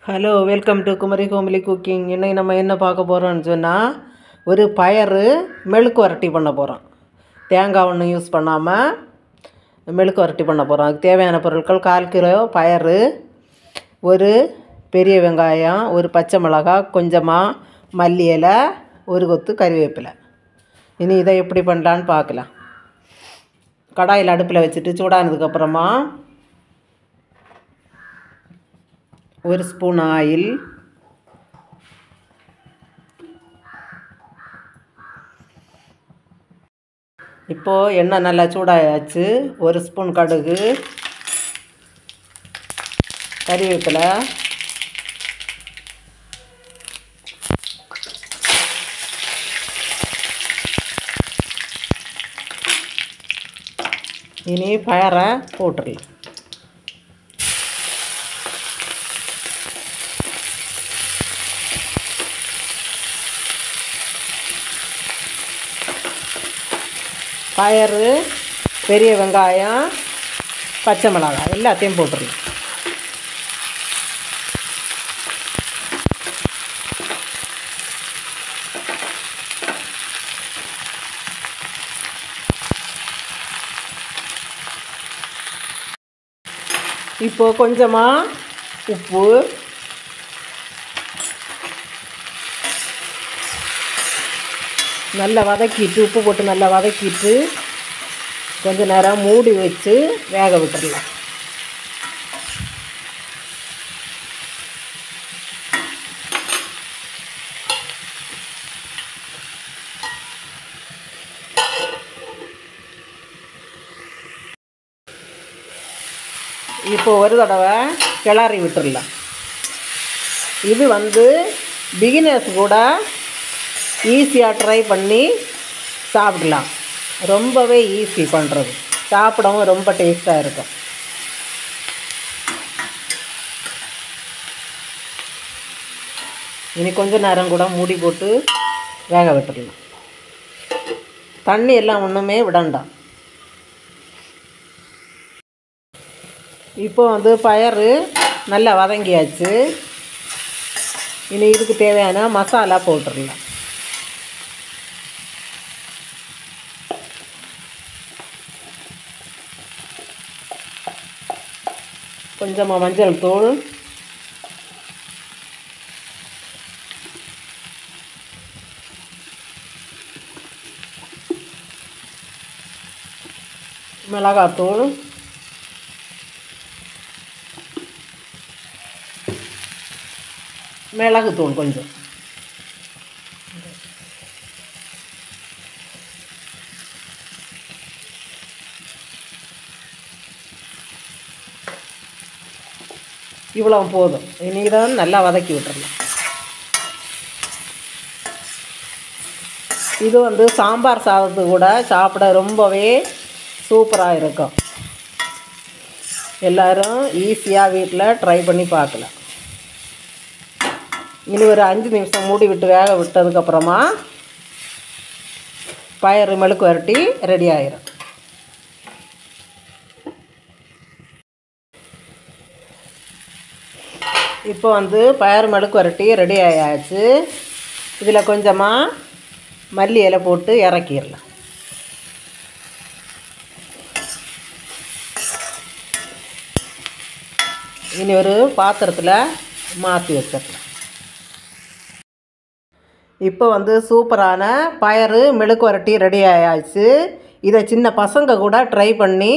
Hello, welcome to Kumari Komali cooking. இன்னைக்கு நம்ம என்ன பார்க்க போகிறோம்னு சொன்னால், ஒரு பயறு மெழுக்கு வரட்டி பண்ண போகிறோம். தேங்காய் ஒன்றும் யூஸ் பண்ணாமல் மெழுக்கு வரட்டி பண்ண போகிறோம். அதுக்கு தேவையான பொருட்கள் 1/4 கிலோ பயறு, ஒரு பெரிய வெங்காயம், ஒரு பச்சை மிளகாய், கொஞ்சமாக மல்லி இலை, ஒரு கொத்து கறிவேப்பிலை. இனி இதை எப்படி பண்ணலான்னு பார்க்கலாம். கடாயில் அடுப்பில் வச்சுட்டு சூடானதுக்கப்புறமா 1 ஸ்பூன் ஆயில், இப்போது எண்ணெய் நல்லா சூடாயாச்சு. 1 ஸ்பூன் கடுகு, கறிவேப்பிலை, இனி பயறை போட்டுடலாம். பயறு, பெரிய வெங்காயம், பச்சை மிளகாய் எல்லாத்தையும் போட்டுடலாம். இப்போது கொஞ்சமாக உப்பு, நல்லா வதக்கிட்டு, உப்பு போட்டு நல்லா வதக்கிட்டு கொஞ்ச நேரம் மூடி வச்சு வேக விட்டுடலாம். இப்போ ஒரு தடவை கிளறி விட்டுடலாம். இது பிகினர்ஸ் கூட ஈஸியாக ட்ரை பண்ணி சாப்பிடலாம். ரொம்பவே ஈஸி பண்ணுறது, சாப்பிடவும் ரொம்ப டேஸ்ட்டாக இருக்கும். இனி கொஞ்ச நேரம் கூட மூடி போட்டு வேக விட்டுடலாம். தண்ணி எல்லாம் ஒன்றுமே விடண்டாம். இப்போ பயறு நல்லா வதங்கியாச்சு. இனி இதுக்கு தேவையான மசாலா போட்டுடலாம். கொஞ்சமாக மஞ்சள் தூள், மிளகாத்தூள், மிளகுத்தூள் கொஞ்சம், இவ்வளோ போதும். இனி இதை நல்லா வதக்கி விட்டுறலாம். இது சாம்பார் சாதத்துக்கு கூட சாப்பிட ரொம்பவே சூப்பராக இருக்கும். எல்லோரும் ஈஸியாக வீட்டில் ட்ரை பண்ணி பார்க்கலாம். இனி ஒரு 5 நிமிஷம் மூடி விட்டு வேக விட்டதுக்கப்புறமா பயறு மெழுக்கு வரட்டி ரெடி ஆயிரும். இப்போ பயறு மெழுக்கு வரட்டி ரெடி ஆயாச்சு. இதில் கொஞ்சமாக மல்லி இலை போட்டு இறக்கிடலாம். இனி ஒரு பாத்திரத்தில் மாற்றி வச்சிடலாம். இப்போ சூப்பரான பயறு மெழுக்கு வரட்டி ரெடி ஆயாச்சு. இதை சின்ன பசங்க கூட ட்ரை பண்ணி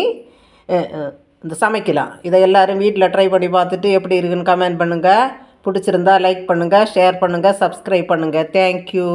சமைக்கலாம். இதை எல்லோரும் வீட்டில் ட்ரை பண்ணி பார்த்துட்டு எப்படி இருக்குன்னு கமெண்ட் பண்ணுங்கள். பிடிச்சிருந்தா லைக் பண்ணுங்கள், ஷேர் பண்ணுங்கள், சப்ஸ்கிரைப் பண்ணுங்கள். தேங்க்யூ.